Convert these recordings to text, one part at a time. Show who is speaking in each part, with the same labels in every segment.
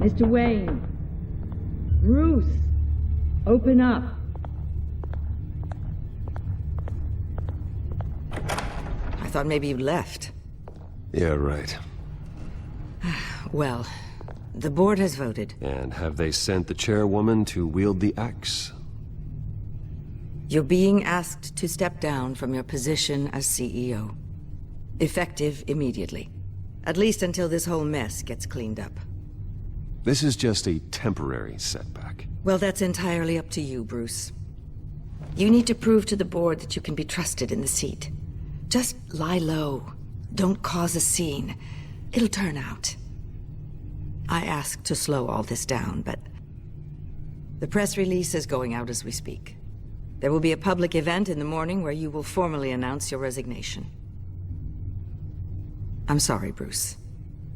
Speaker 1: Mr. Wayne. Bruce. Open up.
Speaker 2: I thought maybe you left.
Speaker 3: Yeah, right.
Speaker 2: Well, the board has voted.
Speaker 3: And have they sent the chairwoman to wield the axe?
Speaker 2: You're being asked to step down from your position as CEO. Effective immediately. At least until this whole mess gets cleaned up.
Speaker 3: This is just a temporary setback.
Speaker 2: Well, that's entirely up to you, Bruce. You need to prove to the board that you can be trusted in the seat. Just lie low. Don't cause a scene. It'll turn out. I asked to slow all this down, but the press release is going out as we speak. There will be a public event in the morning where you will formally announce your resignation. I'm sorry, Bruce.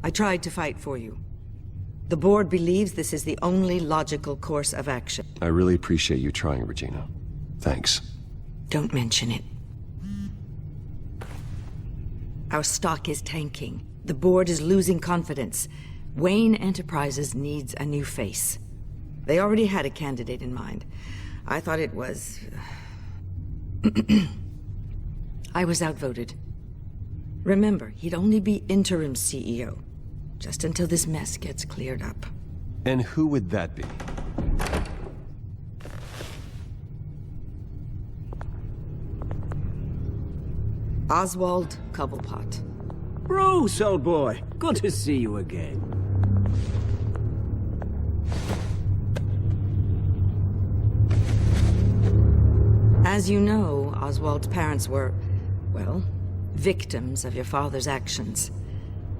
Speaker 2: I tried to fight for you. The board believes this is the only logical course of action.
Speaker 3: I really appreciate you trying, Regina. Thanks.
Speaker 2: Don't mention it. Our stock is tanking. The board is losing confidence. Wayne Enterprises needs a new face. They already had a candidate in mind. I thought it was... I was outvoted. Remember, he'd only be interim CEO. Just until this mess gets cleared up.
Speaker 3: And who would that be?
Speaker 2: Oswald Cobblepot.
Speaker 4: Bruce, old boy. Good to see you again.
Speaker 2: As you know, Oswald's parents were, well, victims of your father's actions.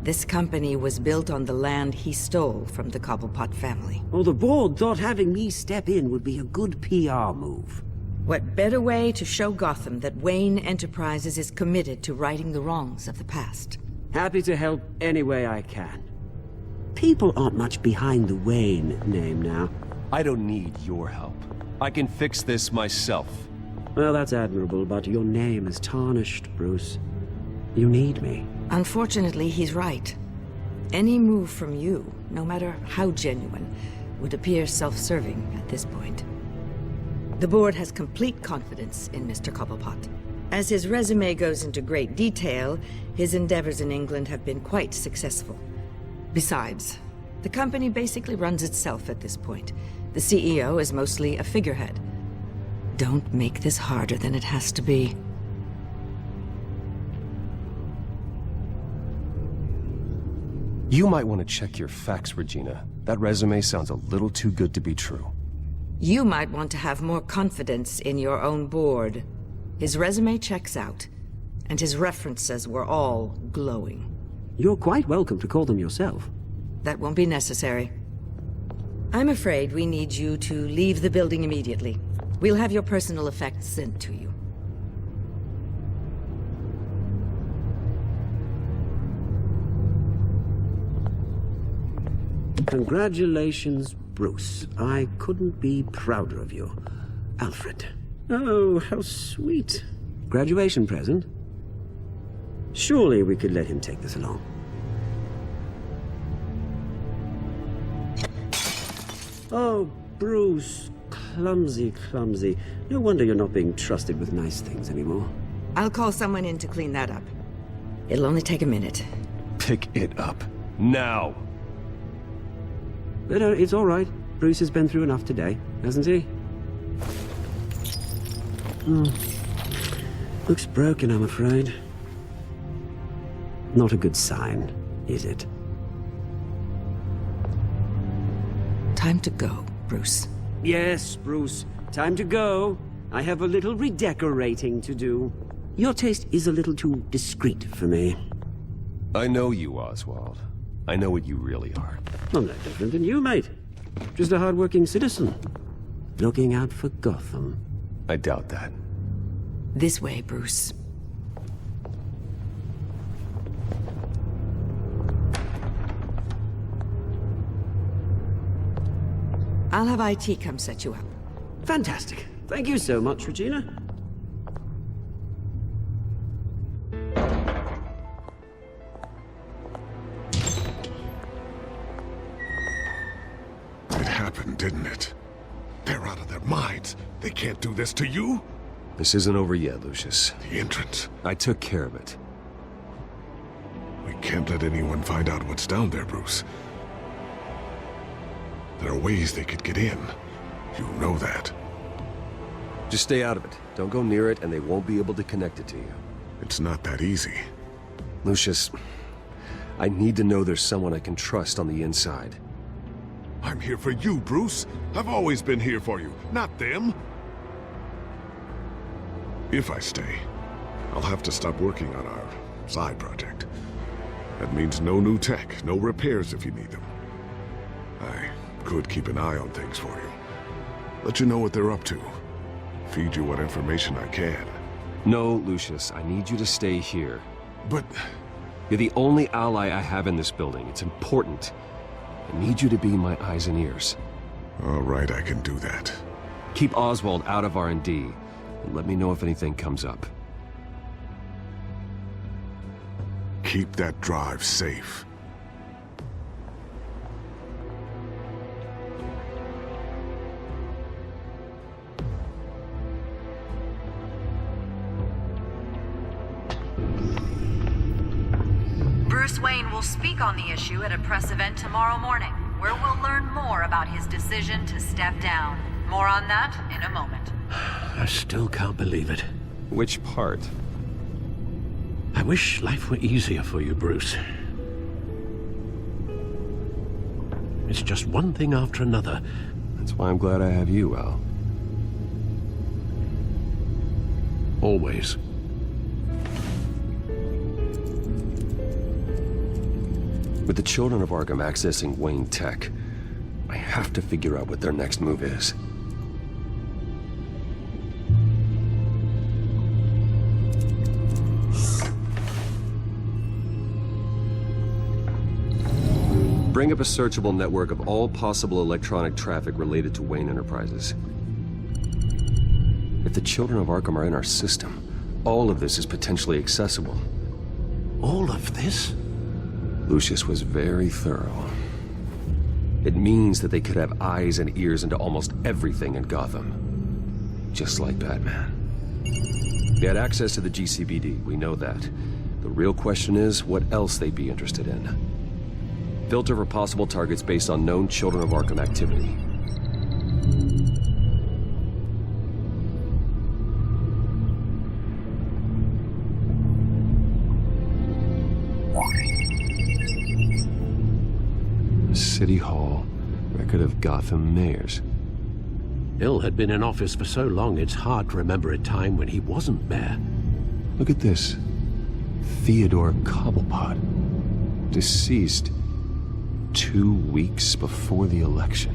Speaker 2: This company was built on the land he stole from the Cobblepot family.
Speaker 4: Well, the board thought having me step in would be a good PR move.
Speaker 2: What better way to show Gotham that Wayne Enterprises is committed to righting the wrongs of the past?
Speaker 4: Happy to help any way I can. People aren't much behind the Wayne name now.
Speaker 3: I don't need your help. I can fix this myself.
Speaker 4: Well, that's admirable, but your name is tarnished, Bruce. You need me.
Speaker 2: Unfortunately, he's right. Any move from you, no matter how genuine, would appear self-serving at this point. The board has complete confidence in Mr. Cobblepot. As his resume goes into great detail, his endeavors in England have been quite successful. Besides, the company basically runs itself at this point. The CEO is mostly a figurehead. Don't make this harder than it has to be.
Speaker 3: You might want to check your facts, Regina. That resume sounds a little too good to be true.
Speaker 2: You might want to have more confidence in your own board. His resume checks out, and his references were all glowing.
Speaker 4: You're quite welcome to call them yourself.
Speaker 2: That won't be necessary. I'm afraid we need you to leave the building immediately. We'll have your personal effects sent to you.
Speaker 4: Congratulations, Bruce. I couldn't be prouder of you. Alfred. Oh, how sweet. Graduation present? Surely we could let him take this along. Oh, Bruce. Clumsy, clumsy. No wonder you're not being trusted with nice things anymore.
Speaker 2: I'll call someone in to clean that up. It'll only take a minute.
Speaker 3: Pick it up. Now!
Speaker 4: But it's all right. Bruce has been through enough today, hasn't he? Looks broken, I'm afraid. Not a good sign, is it?
Speaker 2: Time to go, Bruce.
Speaker 4: Yes, Bruce. Time to go. I have a little redecorating to do. Your taste is a little too discreet for me.
Speaker 3: I know you, Oswald. I know what you really are.
Speaker 4: I'm no different than you, mate. Just a hard-working citizen. Looking out for Gotham.
Speaker 3: I doubt that.
Speaker 2: This way, Bruce. I'll have IT come set you up.
Speaker 4: Fantastic. Thank you so much, Regina.
Speaker 5: happened, didn't it? They're out of their minds. They can't do this to you.
Speaker 3: This isn't over yet, Lucius.
Speaker 5: The entrance.
Speaker 3: I took care of it.
Speaker 5: We can't let anyone find out what's down there, Bruce. There are ways they could get in. You know that.
Speaker 3: Just stay out of it. Don't go near it, and they won't be able to connect it to you.
Speaker 5: It's not that easy.
Speaker 3: Lucius, I need to know there's someone I can trust on the inside.
Speaker 5: I'm here for you, Bruce. I've always been here for you, not them. If I stay, I'll have to stop working on our side project. That means no new tech, no repairs if you need them. I could keep an eye on things for you. Let you know what they're up to. Feed you what information I can.
Speaker 3: No, Lucius, I need you to stay here.
Speaker 5: But
Speaker 3: You're the only ally I have in this building. It's important. I need you to be my eyes and ears.
Speaker 5: all right, I can do that.
Speaker 3: Keep Oswald out of R&D, and let me know if anything comes up.
Speaker 5: Keep that drive safe.
Speaker 6: Bruce Wayne will speak on the issue at a press event tomorrow morning, where we'll learn more about his decision to step down. More on that in a moment.
Speaker 4: I still can't believe it.
Speaker 3: Which part?
Speaker 4: I wish life were easier for you, Bruce. It's just one thing after another.
Speaker 3: That's why I'm glad I have you, Al.
Speaker 4: Always.
Speaker 3: With the children of Arkham accessing Wayne Tech, I have to figure out what their next move is. Bring up a searchable network of all possible electronic traffic related to Wayne Enterprises. If the children of Arkham are in our system, all of this is potentially accessible.
Speaker 4: All of this?
Speaker 3: Lucius was very thorough. It means that they could have eyes and ears into almost everything in Gotham. Just like Batman. They had access to the GCPD, we know that. The real question is, what else they'd be interested in. Filter for possible targets based on known Children of Arkham activity. City Hall, record of Gotham mayors.
Speaker 4: Hill had been in office for so long, it's hard to remember a time when he wasn't mayor.
Speaker 3: Look at this. Theodore Cobblepot. Deceased 2 weeks before the election.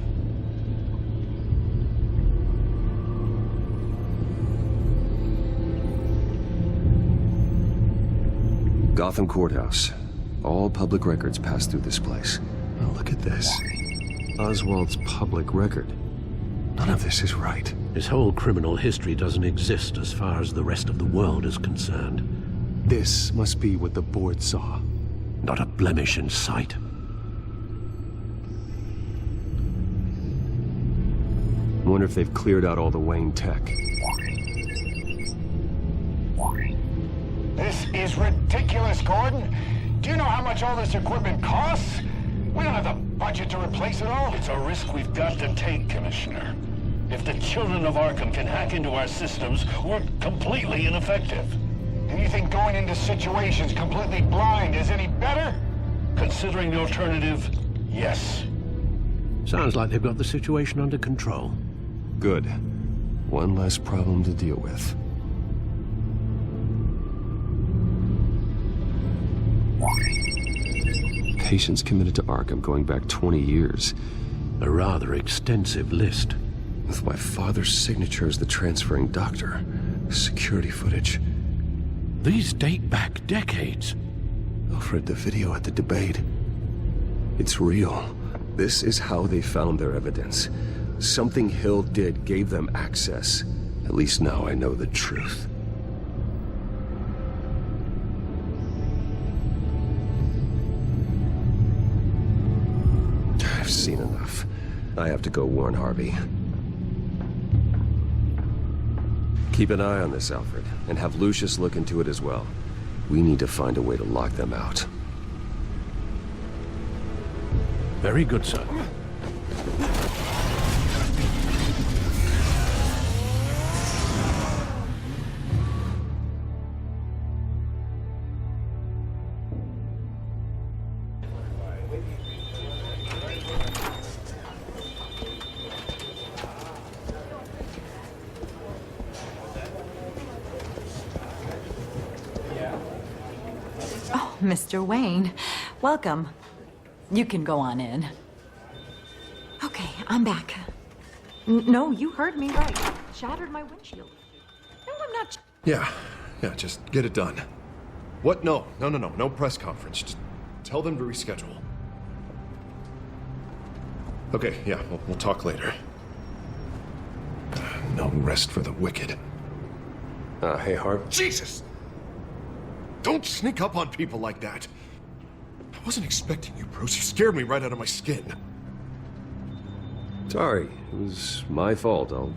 Speaker 3: Gotham Courthouse. All public records pass through this place. Now look at this. Oswald's public record. None of this is right.
Speaker 4: His whole criminal history doesn't exist as far as the rest of the world is concerned.
Speaker 3: This must be what the board saw.
Speaker 4: Not a blemish in sight.
Speaker 3: I wonder if they've cleared out all the Wayne tech.
Speaker 7: This is ridiculous, Gordon. Do you know how much all this equipment costs? We don't have the budget to replace it all.
Speaker 8: It's a risk we've got to take, Commissioner. If the children of Arkham can hack into our systems, we're completely ineffective.
Speaker 7: And you think going into situations completely blind is any better?
Speaker 8: Considering the alternative, yes.
Speaker 4: Sounds like they've got the situation under control.
Speaker 3: Good. One less problem to deal with. Patients committed to Arkham going back 20 years.
Speaker 4: A rather extensive list.
Speaker 3: With my father's signature as the transferring doctor. Security footage.
Speaker 4: These date back decades.
Speaker 3: Alfred, the video at the debate. It's real. This is how they found their evidence. Something Hill did gave them access. At least now I know the truth. I've seen enough. I have to go warn Harvey. Keep an eye on this, Alfred, and have Lucius look into it as well. We need to find a way to lock them out.
Speaker 8: Very good, sir.
Speaker 6: Mr. Wayne, welcome. You can go on in. Okay, I'm back. No, you heard me right. Shattered my windshield. No, I'm not.
Speaker 9: Yeah, just get it done. What? No press conference. Just tell them to reschedule. Okay, yeah, we'll talk later. No rest for the wicked.
Speaker 3: Hey, Harv.
Speaker 9: Jesus! Don't sneak up on people like that. I wasn't expecting you, Bruce. You scared me right out of my skin.
Speaker 3: Sorry, it was my fault. I'll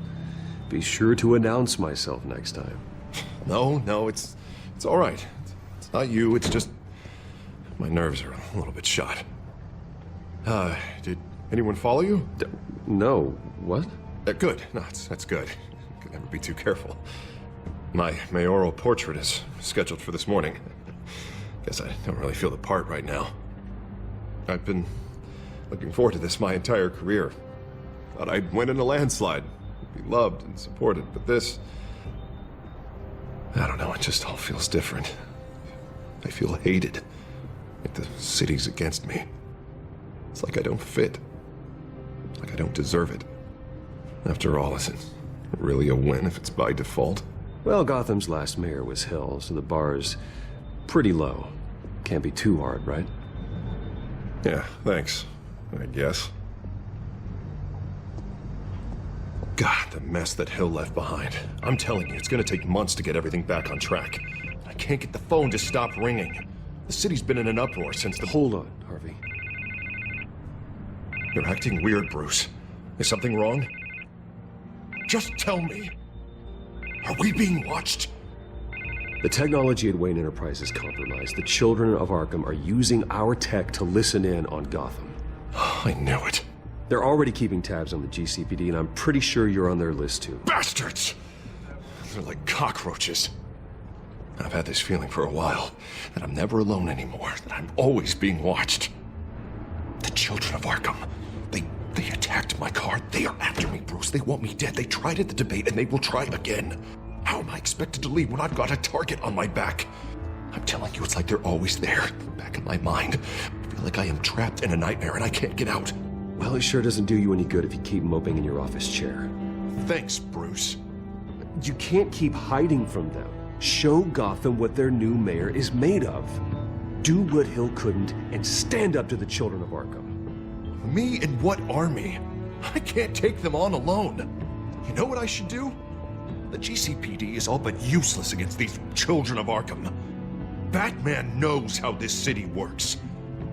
Speaker 3: be sure to announce myself next time.
Speaker 9: No, it's all right. It's not you, it's just my nerves are a little bit shot. Did anyone follow you?
Speaker 3: No. What?
Speaker 9: Good. No, that's good. Could never be too careful. My mayoral portrait is scheduled for this morning. Guess I don't really feel the part right now. I've been looking forward to this my entire career. Thought I'd win in a landslide, be loved and supported, but this... I don't know, it just all feels different. I feel hated. Like the city's against me. It's like I don't fit. Like I don't deserve it. After all, is it really a win if it's by default?
Speaker 3: Well, Gotham's last mayor was Hill, so the bar's pretty low. Can't be too hard, right?
Speaker 9: Yeah, thanks. I guess. God, the mess that Hill left behind. I'm telling you, it's gonna take months to get everything back on track. I can't get the phone to stop ringing. The city's been in an uproar since the...
Speaker 3: Hold on, Harvey.
Speaker 9: You're acting weird, Bruce. Is something wrong? Just tell me. Are we being watched?
Speaker 3: The technology at Wayne Enterprise is compromised. The children of Arkham are using our tech to listen in on Gotham.
Speaker 9: I knew it.
Speaker 3: They're already keeping tabs on the GCPD, and I'm pretty sure you're on their list too.
Speaker 9: Bastards! They're like cockroaches. I've had this feeling for a while, that I'm never alone anymore, that I'm always being watched. The children of Arkham, they attacked my car. They are after me, Bruce. They want me dead. They tried at the debate, and they will try again. How am I expected to leave when I've got a target on my back? I'm telling you, it's like they're always there, back in my mind. I feel like I am trapped in a nightmare and I can't get out.
Speaker 3: Well, it sure doesn't do you any good if you keep moping in your office chair.
Speaker 9: Thanks, Bruce.
Speaker 3: You can't keep hiding from them. Show Gotham what their new mayor is made of. Do what Hill couldn't and stand up to the children of Arkham.
Speaker 9: Me and what army? I can't take them on alone. You know what I should do? The GCPD is all but useless against these children of Arkham. Batman knows how this city works.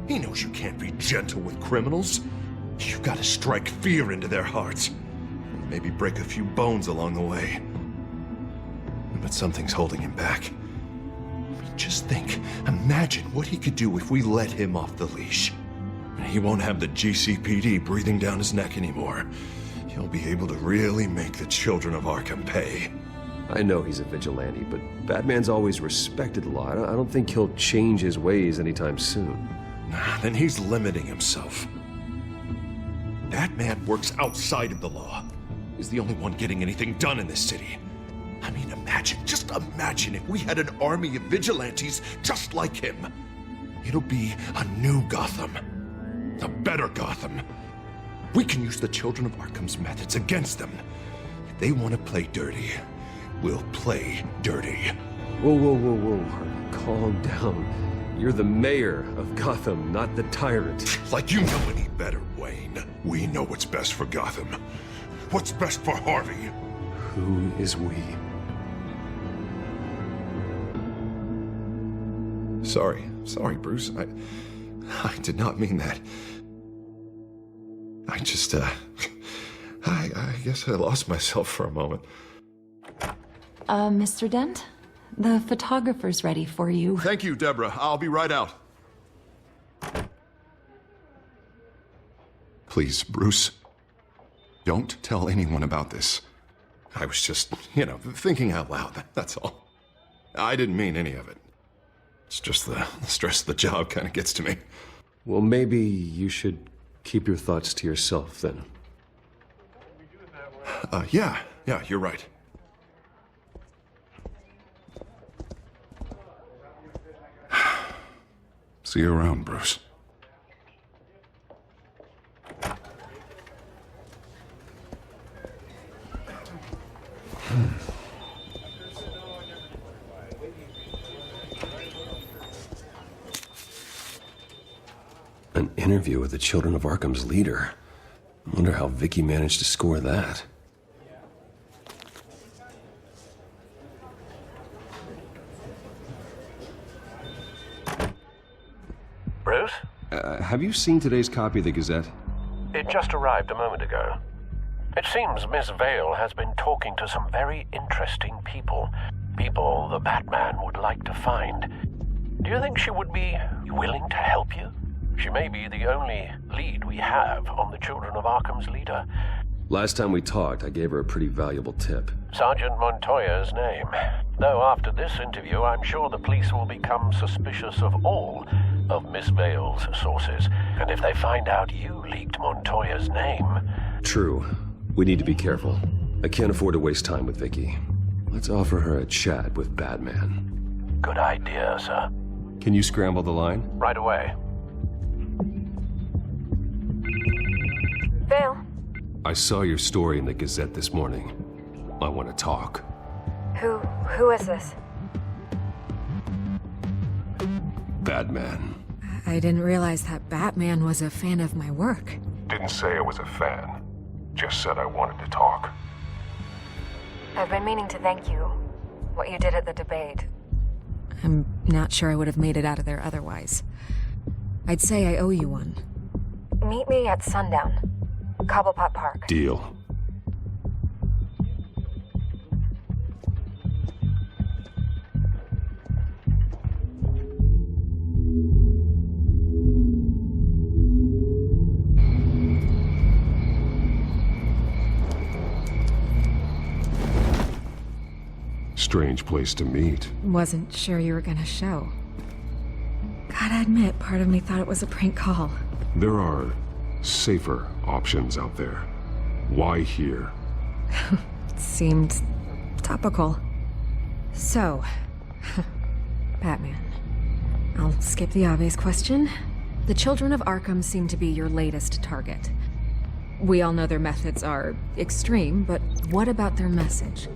Speaker 9: He knows you can't be gentle with criminals. You've got to strike fear into their hearts. Maybe break a few bones along the way. But something's holding him back. I mean, just think. Imagine what he could do if we let him off the leash. He won't have the GCPD breathing down his neck anymore. He'll be able to really make the children of Arkham pay.
Speaker 3: I know he's a vigilante, but Batman's always respected law. I don't think he'll change his ways anytime soon.
Speaker 9: Then he's limiting himself. Batman works outside of the law. He's the only one getting anything done in this city. I mean, just imagine if we had an army of vigilantes just like him. It'll be a new Gotham. A better Gotham. We can use the children of Arkham's methods against them. If they want to play dirty, we'll play dirty.
Speaker 3: Whoa, Harvey, calm down. You're the mayor of Gotham, not the tyrant.
Speaker 9: Like you know any better, Wayne. We know what's best for Gotham. What's best for Harvey?
Speaker 3: Who is we? Sorry, Bruce. I did not mean that.
Speaker 9: I just, I guess I lost myself for a moment.
Speaker 6: Mr. Dent? The photographer's ready for you.
Speaker 9: Thank you, Deborah. I'll be right out. Please, Bruce, don't tell anyone about this. I was just, thinking out loud, that's all. I didn't mean any of it. It's just the stress of the job kind of gets to me.
Speaker 3: Well, maybe you should keep your thoughts to yourself, then.
Speaker 9: Yeah, you're right. See you around, Bruce.
Speaker 3: An interview with the Children of Arkham's leader. I wonder how Vicky managed to score that.
Speaker 8: Bruce?
Speaker 3: Have you seen today's copy of the Gazette?
Speaker 8: It just arrived a moment ago. It seems Miss Vale has been talking to some very interesting people. People the Batman would like to find. Do you think she would be willing to help you? She may be the only lead we have on the Children of Arkham's leader.
Speaker 3: Last time we talked, I gave her a pretty valuable tip.
Speaker 8: Sergeant Montoya's name. Though after this interview, I'm sure the police will become suspicious of all of Miss Vale's sources. And if they find out you leaked Montoya's name...
Speaker 3: True. We need to be careful. I can't afford to waste time with Vicky. Let's offer her a chat with Batman.
Speaker 8: Good idea, sir.
Speaker 3: Can you scramble the line?
Speaker 8: Right away.
Speaker 10: Vale.
Speaker 3: I saw your story in the Gazette this morning. I want to talk.
Speaker 10: Who is this?
Speaker 3: Batman.
Speaker 10: I didn't realize that Batman was a fan of my work.
Speaker 5: Didn't say I was a fan. Just said I wanted to talk.
Speaker 10: I've been meaning to thank you. What you did at the debate. I'm not sure I would have made it out of there otherwise. I'd say I owe you one. Meet me at sundown. Cobblepot Park.
Speaker 3: Deal.
Speaker 5: Strange place to meet.
Speaker 10: Wasn't sure you were gonna show. Gotta admit, part of me thought it was a prank call.
Speaker 5: There are safer options out there. Why here?
Speaker 10: It seemed topical. So, Batman. I'll skip the obvious question. The Children of Arkham seem to be your latest target. We all know their methods are extreme, but what about their message?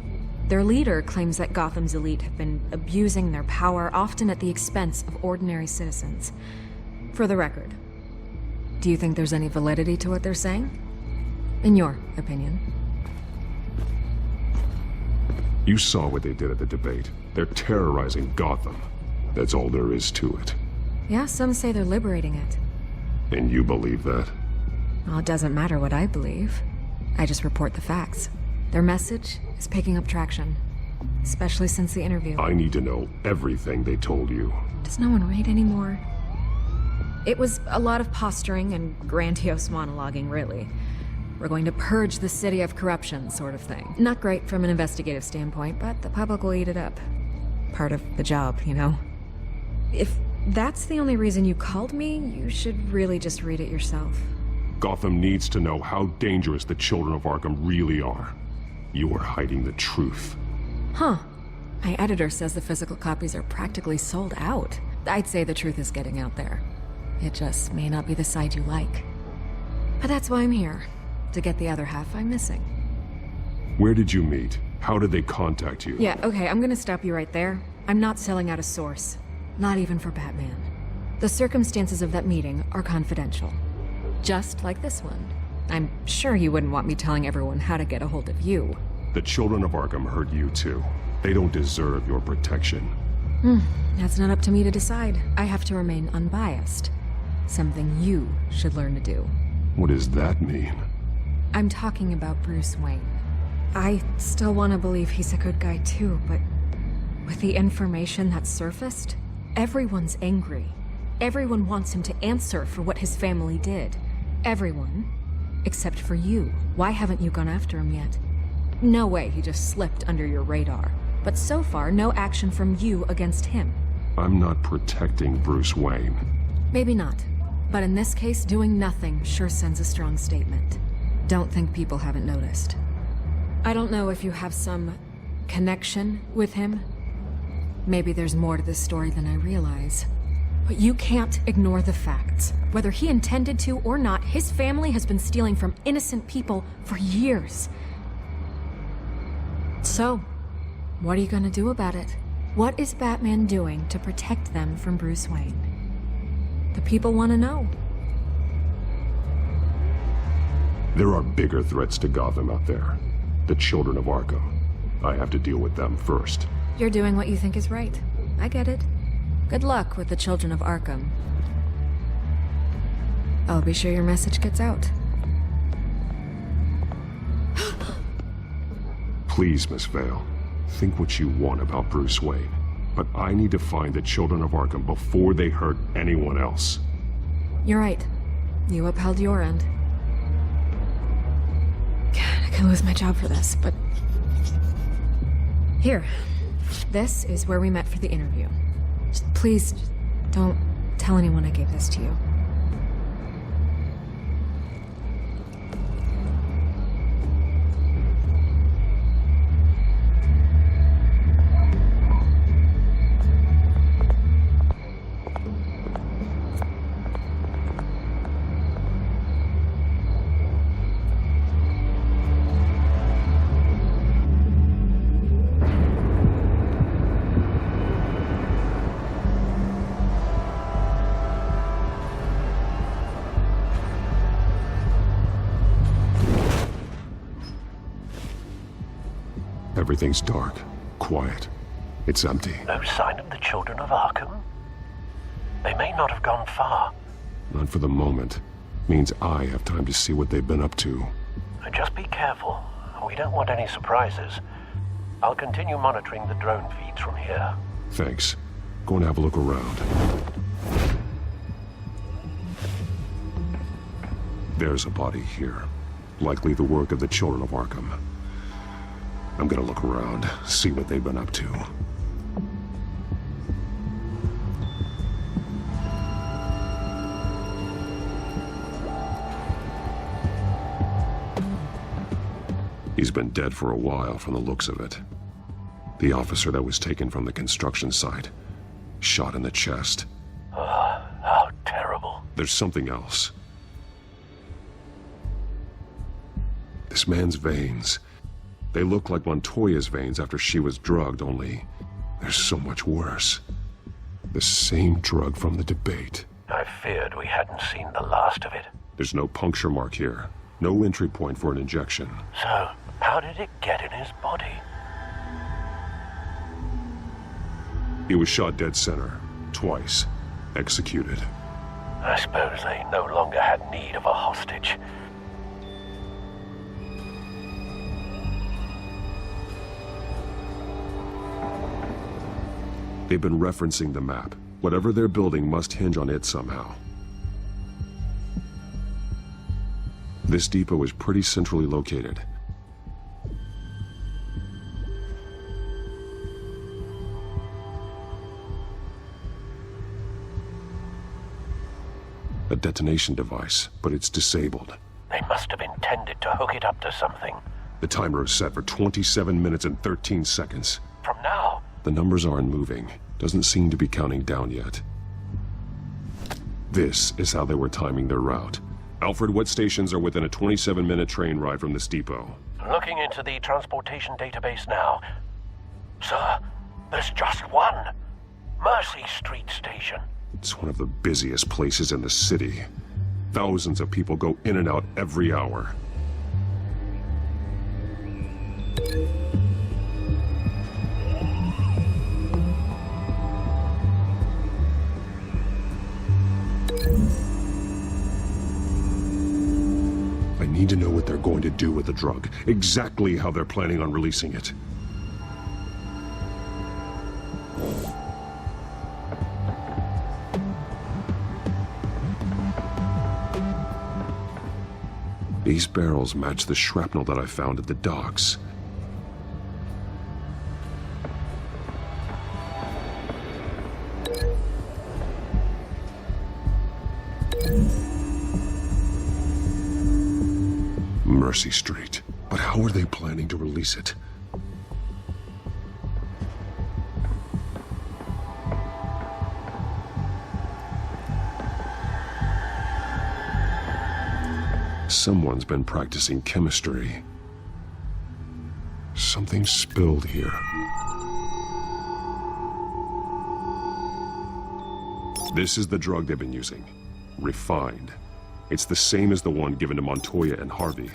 Speaker 10: Their leader claims that Gotham's elite have been abusing their power, often at the expense of ordinary citizens. For the record, do you think there's any validity to what they're saying? In your opinion?
Speaker 5: You saw what they did at the debate. They're terrorizing Gotham. That's all there is to it.
Speaker 10: Yeah, some say they're liberating it.
Speaker 5: And you believe that?
Speaker 10: Well, it doesn't matter what I believe. I just report the facts. Their message is picking up traction, especially since the interview.
Speaker 5: I need to know everything they told you.
Speaker 10: Does no one read anymore? It was a lot of posturing and grandiose monologuing, really. We're going to purge the city of corruption, sort of thing. Not great from an investigative standpoint, but the public will eat it up. Part of the job, you know? If that's the only reason you called me, you should really just read it yourself.
Speaker 5: Gotham needs to know how dangerous the Children of Arkham really are. You are hiding the truth.
Speaker 10: Huh. My editor says the physical copies are practically sold out. I'd say the truth is getting out there. It just may not be the side you like. But that's why I'm here. To get the other half I'm missing.
Speaker 5: Where did you meet? How did they contact you?
Speaker 10: Yeah, okay, I'm gonna stop you right there. I'm not selling out a source. Not even for Batman. The circumstances of that meeting are confidential. Just like this one. I'm sure you wouldn't want me telling everyone how to get a hold of you.
Speaker 5: The Children of Arkham heard you too. They don't deserve your protection.
Speaker 10: That's not up to me to decide. I have to remain unbiased. Something you should learn to do.
Speaker 5: What does that mean?
Speaker 10: I'm talking about Bruce Wayne. I still want to believe he's a good guy too, but with the information that's surfaced, everyone's angry. Everyone wants him to answer for what his family did. Everyone. Except for you. Why haven't you gone after him yet? No way he just slipped under your radar. But so far, no action from you against him.
Speaker 5: I'm not protecting Bruce Wayne.
Speaker 10: Maybe not. But in this case, doing nothing sure sends a strong statement. Don't think people haven't noticed. I don't know if you have some connection with him. Maybe there's more to this story than I realize. But you can't ignore the facts. Whether he intended to or not, his family has been stealing from innocent people for years. So, what are you gonna do about it? What is Batman doing to protect them from Bruce Wayne? The people want to know.
Speaker 5: There are bigger threats to Gotham out there. The children of Arkham. I have to deal with them first.
Speaker 10: You're doing what you think is right. I get it. Good luck with the children of Arkham. I'll be sure your message gets out.
Speaker 5: Please, Miss Vale. Think what you want about Bruce Wayne. But I need to find the children of Arkham before they hurt anyone else.
Speaker 10: You're right. You upheld your end. God, I could lose my job for this, but... Here. This is where we met for the interview. Please, don't tell anyone I gave this to you.
Speaker 5: Everything's dark, quiet. It's empty.
Speaker 8: No sign of the children of Arkham? They may not have gone far.
Speaker 5: Not for the moment. Means I have time to see what they've been up to.
Speaker 8: Just be careful. We don't want any surprises. I'll continue monitoring the drone feeds from here.
Speaker 5: Thanks. Go and have a look around. There's a body here. Likely the work of the children of Arkham. I'm gonna look around, see what they've been up to. He's been dead for a while from the looks of it. The officer that was taken from the construction site. Shot in the chest.
Speaker 8: How terrible.
Speaker 5: There's something else. This man's veins. They look like Montoya's veins after she was drugged, only they're so much worse. The same drug from the debate.
Speaker 8: I feared we hadn't seen the last of it.
Speaker 5: There's no puncture mark here. No entry point for an injection.
Speaker 8: So, how did it get in his body?
Speaker 5: He was shot dead center. Twice. Executed.
Speaker 8: I suppose they no longer had need of a hostage.
Speaker 5: They've been referencing the map. Whatever they're building must hinge on it somehow. This depot is pretty centrally located. A detonation device, but it's disabled.
Speaker 8: They must have intended to hook it up to something.
Speaker 5: The timer is set for 27 minutes and 13 seconds.
Speaker 8: From now?
Speaker 5: The numbers aren't moving. Doesn't seem to be counting down yet. This is how they were timing their route. Alfred, what stations are within a 27-minute train ride from this depot?
Speaker 8: Looking into the transportation database now. Sir, there's just one. Mercy Street Station.
Speaker 5: It's one of the busiest places in the city. Thousands of people go in and out every hour. need to know what they're going to do with the drug. Exactly how they're planning on releasing it. These barrels match the shrapnel that I found at the docks. Mercy Street. But how are they planning to release it? Someone's been practicing chemistry. Something spilled here. This is the drug they've been using. Refined. It's the same as the one given to Montoya and Harvey.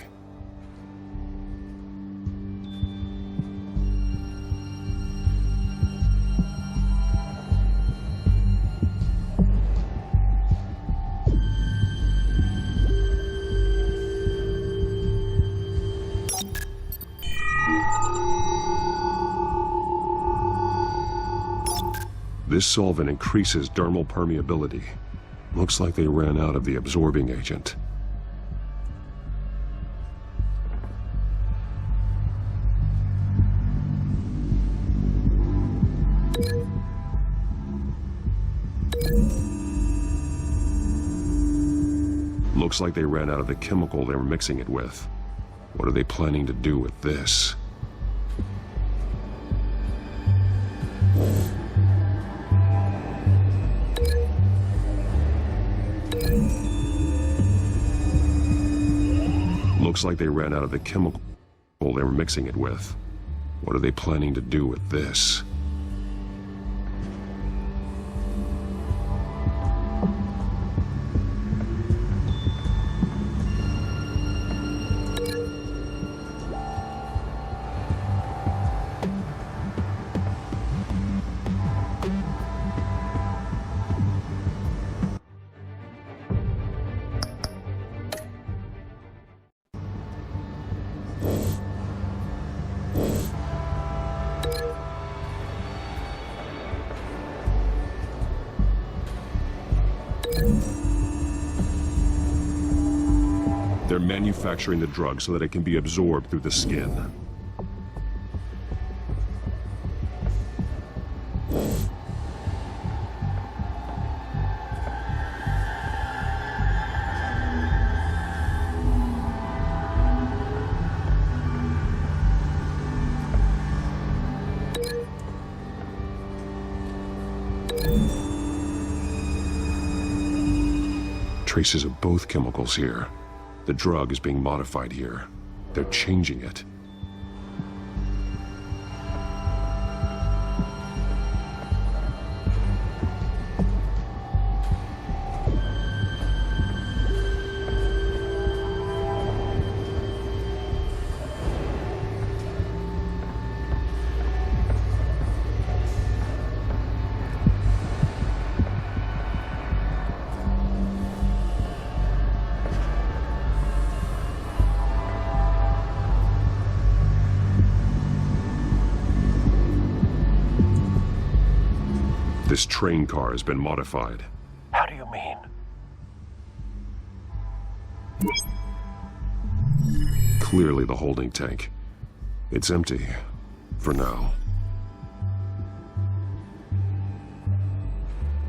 Speaker 5: This solvent increases dermal permeability. Looks like they ran out of the absorbing agent. Looks like they ran out of the chemical they were mixing it with. What are they planning to do with this? Looks like they ran out of the chemical they were mixing it with. What are they planning to do with this? They're manufacturing the drug so that it can be absorbed through the skin. Traces of both chemicals here. The drug is being modified here. They're changing it. This train car has been modified.
Speaker 8: How do you mean?
Speaker 5: Clearly the holding tank. It's empty. For now.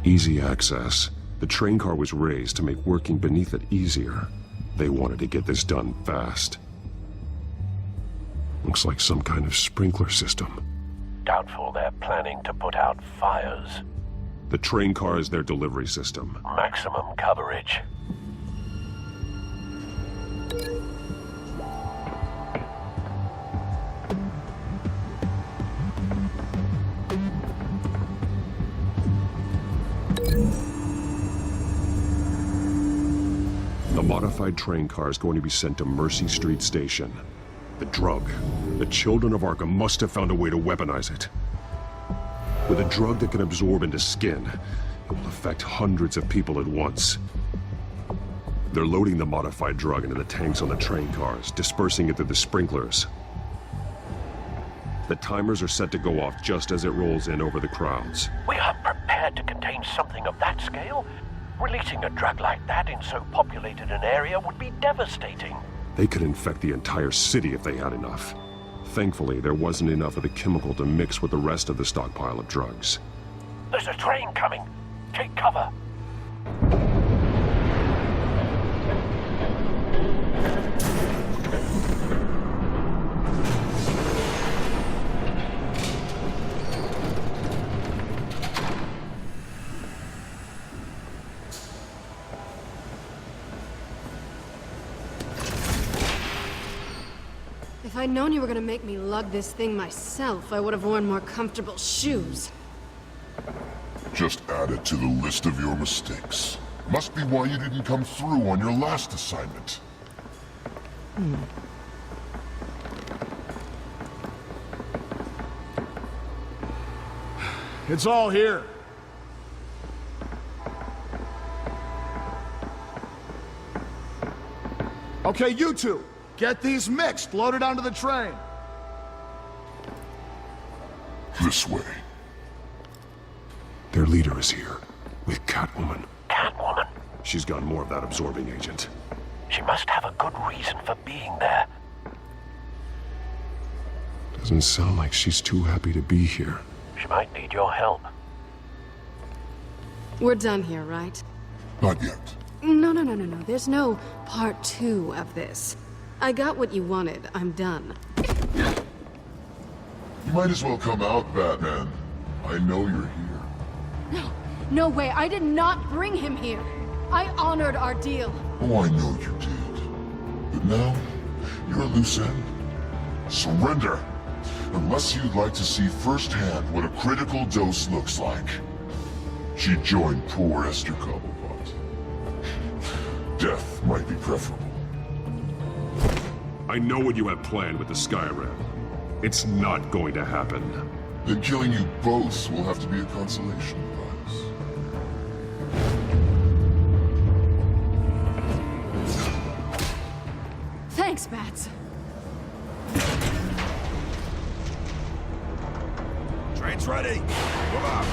Speaker 5: Easy access. The train car was raised to make working beneath it easier. They wanted to get this done fast. Looks like some kind of sprinkler system.
Speaker 8: Doubtful they're planning to put out fires.
Speaker 5: The train car is their delivery system.
Speaker 8: Maximum coverage.
Speaker 5: The modified train car is going to be sent to Mercy Street Station. The drug. The children of Arkham must have found a way to weaponize it. With a drug that can absorb into skin, it will affect hundreds of people at once. They're loading the modified drug into the tanks on the train cars, dispersing it through the sprinklers. The timers are set to go off just as it rolls in over the crowds.
Speaker 8: We are prepared to contain something of that scale? Releasing a drug like that in so populated an area would be devastating.
Speaker 5: They could infect the entire city if they had enough. Thankfully, there wasn't enough of the chemical to mix with the rest of the stockpile of drugs.
Speaker 8: There's a train coming. Take cover.
Speaker 11: If I'd known you were gonna make me lug this thing myself, I would have worn more comfortable shoes.
Speaker 12: Just add it to the list of your mistakes. Must be why you didn't come through on your last assignment.
Speaker 9: It's all here. Okay, you two. Get these mixed, loaded onto the train.
Speaker 12: This way.
Speaker 5: Their leader is here, with Catwoman.
Speaker 8: Catwoman?
Speaker 5: She's got more of that absorbing agent.
Speaker 8: She must have a good reason for being there.
Speaker 5: Doesn't sound like she's too happy to be here.
Speaker 8: She might need your help.
Speaker 11: We're done here, right?
Speaker 12: Not yet.
Speaker 11: No. There's no part 2 of this. I got what you wanted. I'm done.
Speaker 12: You might as well come out, Batman. I know you're here.
Speaker 11: No way. I did not bring him here. I honored our deal.
Speaker 12: Oh, I know you did. But now, you're a loose end. Surrender! Unless you'd like to see firsthand what a critical dose looks like. She joined poor Esther Cobblepot. Death might be preferable.
Speaker 5: I know what you have planned with the Skyrim. It's not going to happen.
Speaker 12: Then killing you both will have to be a consolation prize.
Speaker 11: Thanks, Bats.
Speaker 9: Train's ready. Move out.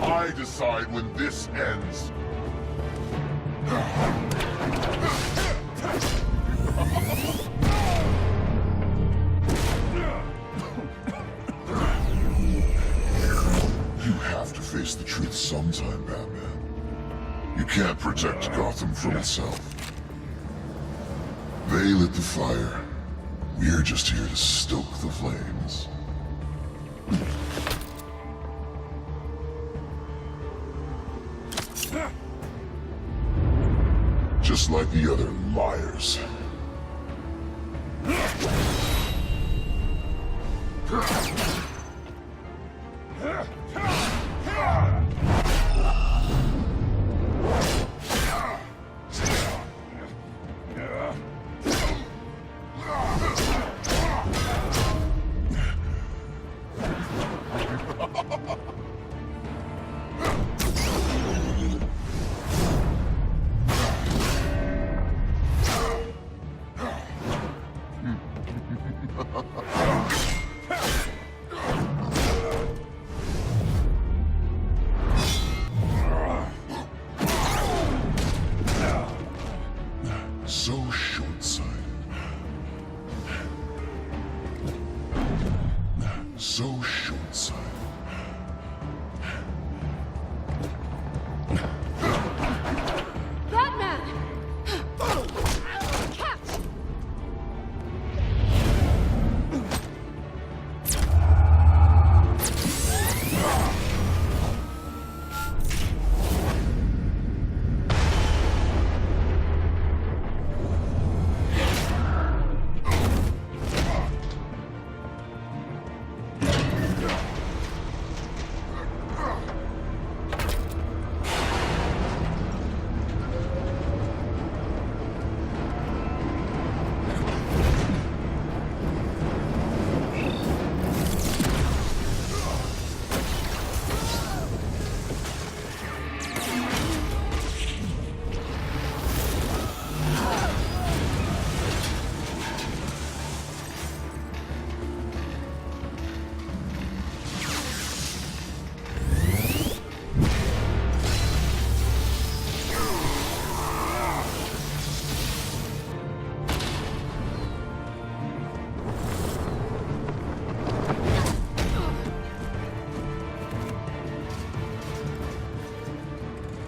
Speaker 12: I decide when this ends. You have to face the truth sometime, Batman. You can't protect Gotham from itself. They lit the fire. We're just here to stoke the flames. Just like the other liars. So short-sighted. So short-sighted.
Speaker 11: Batman! Catch!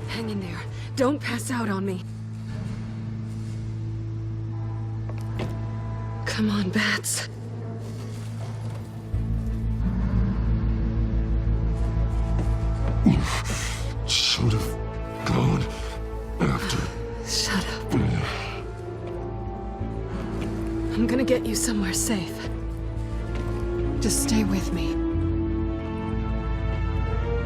Speaker 11: Hang in there. Don't pass out on me. Come on, Bats.
Speaker 5: Should have gone after.
Speaker 11: Shut up. I'm gonna get you somewhere safe. Just stay with me.